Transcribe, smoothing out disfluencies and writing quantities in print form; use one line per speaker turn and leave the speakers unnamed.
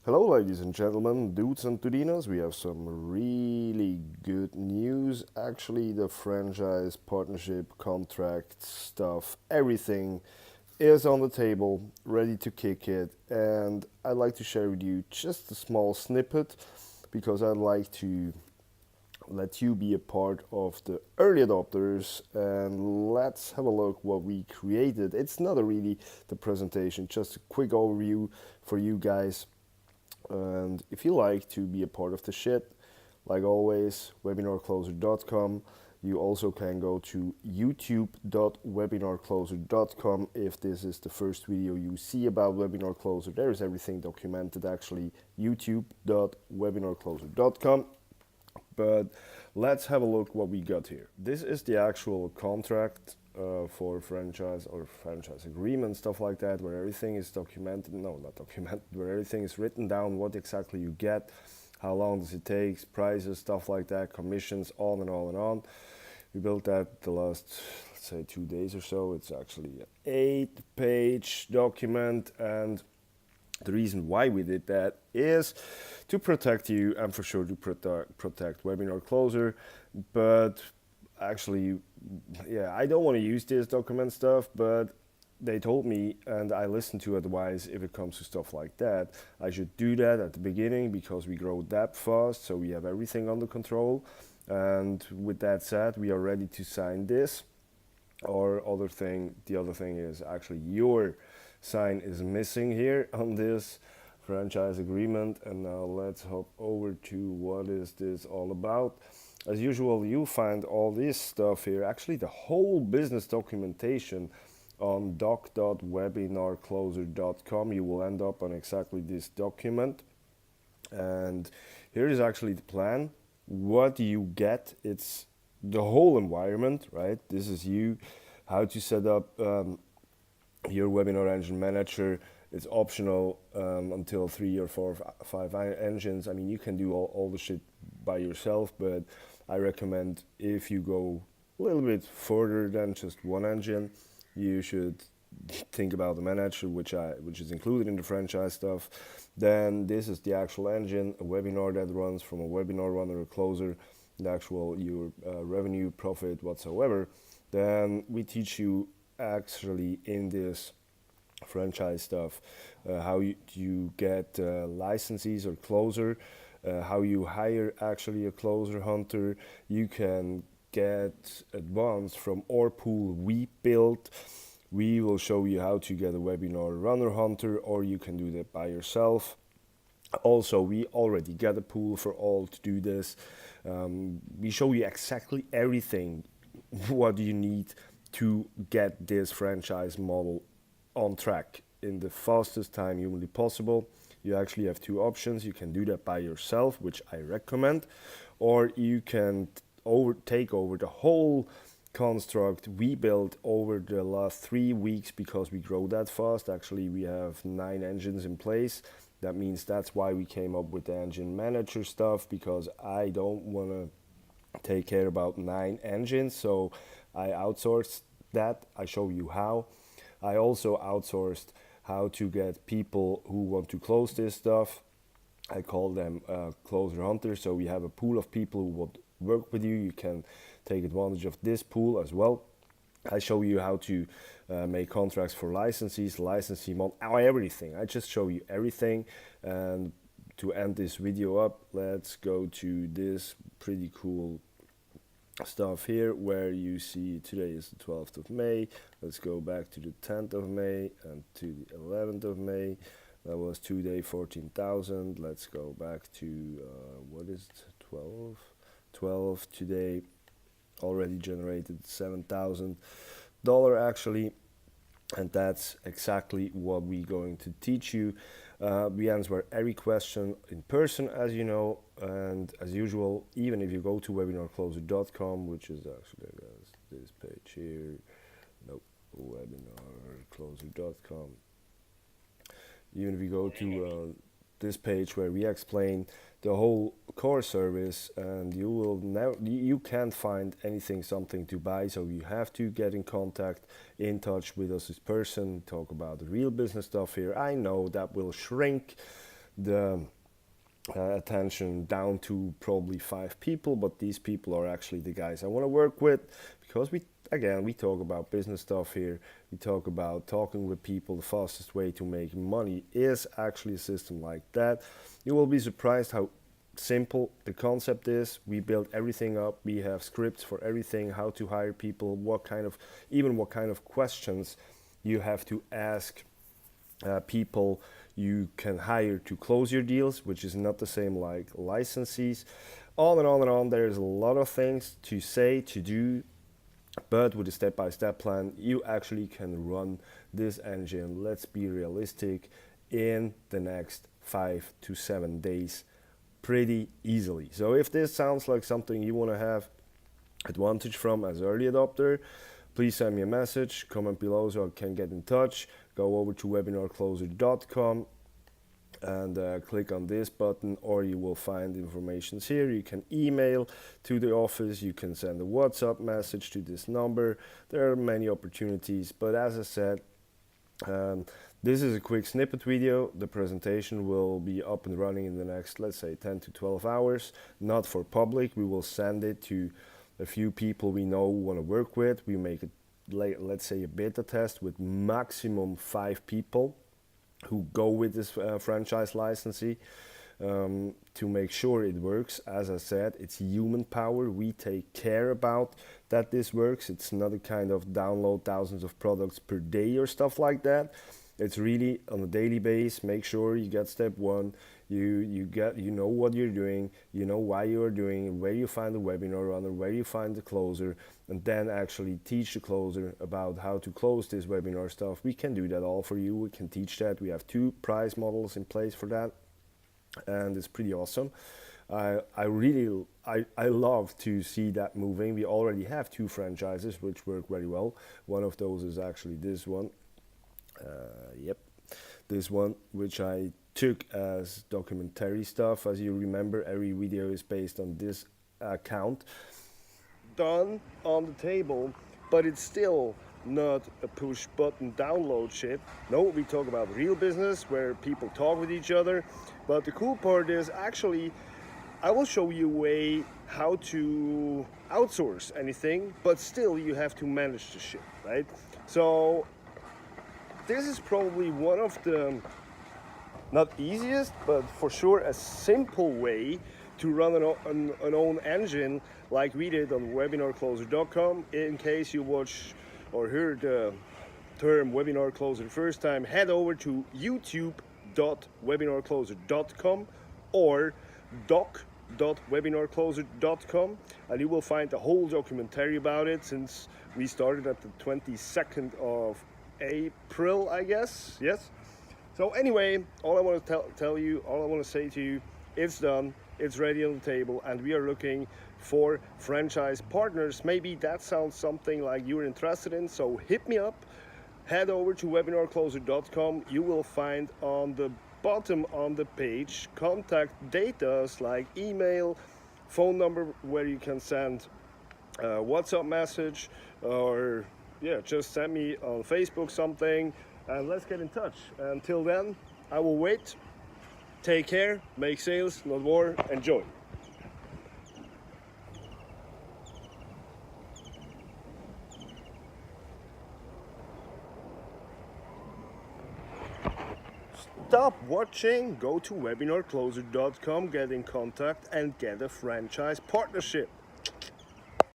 Hello, ladies and gentlemen, dudes and dudinas. We have some really good news. Actually, the franchise, partnership, contract stuff, everything is on the table, ready to kick it. And I'd like to share with you just a small snippet because I'd like to let you be a part of the early adopters and let's have a look what we created. It's not a really the presentation, just a quick overview for you guys. And if you like to be a part of the shit, like always, webinarcloser.com. You also can go to youtube.webinarcloser.com if this is the first video you see about Webinar Closer. There is everything documented actually, youtube.webinarcloser.com. But let's have a look what we got here. This is the actual contract for franchise or franchise agreement, stuff like that, where everything is documented. No, not documented, where everything is written down, what exactly you get, how long does it take, prices, stuff like that, commissions, on and on and on. We built that the last, let's say, 2 days or so. It's actually an 8-page document, and the reason why we did that is to protect you and for sure to protect Webinar Closer. But actually, yeah, I don't want to use this document stuff, but they told me, and I listen to advice if it comes to stuff like that. I should do that at the beginning because we grow that fast, so we have everything under control. And with that said, we are ready to sign this. Or the other thing is actually your sign is missing here on this franchise agreement. And now let's hop over to what is this all about. As usual, you find all this stuff here, actually the whole business documentation on doc.webinarcloser.com. You will end up on exactly this document. And here is actually the plan. What do you get? It's the whole environment, right? This is you, how to set up your Webinar Engine Manager. It's optional until 3 or 4 or 5 engines. I mean, you can do all the shit by yourself, but I recommend if you go a little bit further than just one engine, you should think about the manager, which is included in the franchise stuff. Then this is the actual engine, a webinar that runs from a webinar runner, a closer, the actual your revenue, profit, whatsoever. Then we teach you actually in this franchise stuff how you get licensees or closer, how you hire actually a closer hunter. You can get advanced from our pool we built. We will show you how to get a webinar runner hunter, or you can do that by yourself. Also, we already get a pool for all to do this. We show you exactly everything what you need to get this franchise model on track in the fastest time humanly possible. You actually have 2 options. You can do that by yourself, which I recommend, or you can take over the whole construct we built over the last 3 weeks because we grow that fast. Actually, we have 9 engines in place. That means that's why we came up with the engine manager stuff, because I don't want to take care about 9 engines, so I outsourced that. I show you how. I also outsourced how to get people who want to close this stuff. I call them closer hunters. So we have a pool of people who would work with you. You can take advantage of this pool as well. I show you how to make contracts for licensees, licensee mod, everything. I just show you everything. And to end this video up, let's go to this pretty cool stuff here where you see today is the 12th of May. Let's go back to the 10th of May and to the 11th of May. That was today 14,000. Let's go back to what is it? 12 today, already generated $7,000 actually, and that's exactly what we're going to teach you. We answer every question in person, as you know, and as usual, even if you go to webinarcloser.com, which is actually this page here, nope, webinarcloser.com. Even if you go to this page where we explain the whole core service, and you can't find something to buy, so you have to get in touch with us as person, talk about the real business stuff here. I know that will shrink the attention down to probably 5 people, but these people are actually the guys I want to work with, because we talk about business stuff here. We talk about talking with people. The fastest way to make money is actually a system like that. You will be surprised how simple the concept is. We build everything up. We have scripts for everything, how to hire people, what kind of questions you have to ask people you can hire to close your deals, which is not the same like licensees. On and on and on. There's a lot of things to say, to do, but with a step-by-step plan, you actually can run this engine, let's be realistic, in the next 5 to 7 days pretty easily. So if this sounds like something you want to have advantage from as early adopter, please send me a message, comment below so I can get in touch. Go over to webinarcloser.com and click on this button, or you will find information here. You can email to the office, you can send a WhatsApp message to this number. There are many opportunities, but as I said, this is a quick snippet video. The presentation will be up and running in the next, let's say, 10 to 12 hours, not for public. We will send it to a few people we know want to work with. We make it, let's say, a beta test with maximum 5 people who go with this franchise licensee to make sure it works. As I said, it's human power. We take care about that this works. It's not a kind of download thousands of products per day or stuff like that. It's really on a daily basis. Make sure you get step 1. You know what you're doing, you know why you're doing, where you find the webinar runner, where you find the closer, and then actually teach the closer about how to close this webinar stuff. We can do that all for you. We can teach that. We have 2 price models in place for that, and it's pretty awesome. I love to see that moving. We already have 2 franchises which work very well. One of those is actually this one. This one, which I took as documentary stuff. As you remember, every video is based on this account. Done on the table, but it's still not a push button download shit. No, we talk about real business where people talk with each other. But the cool part is actually, I will show you a way how to outsource anything, but still you have to manage the shit, right? So this is probably one of the, not easiest, but for sure a simple way to run an own engine like we did on webinarcloser.com. In case you watch or heard the term Webinar Closer the first time, head over to youtube.webinarcloser.com or doc.webinarcloser.com and you will find the whole documentary about it, since we started at the 22nd of April, I guess. Yes. So anyway, all I want to tell you, all I want to say to you, it's done, it's ready on the table, and we are looking for franchise partners. Maybe that sounds something like you're interested in, so hit me up. Head over to webinarcloser.com. You will find on the bottom on the page contact data like email, phone number where you can send a WhatsApp message, or yeah, just send me on Facebook something and let's get in touch. Until then, I will wait. Take care, make sales, not war, enjoy. Stop watching, go to webinarcloser.com, get in contact and get a franchise partnership.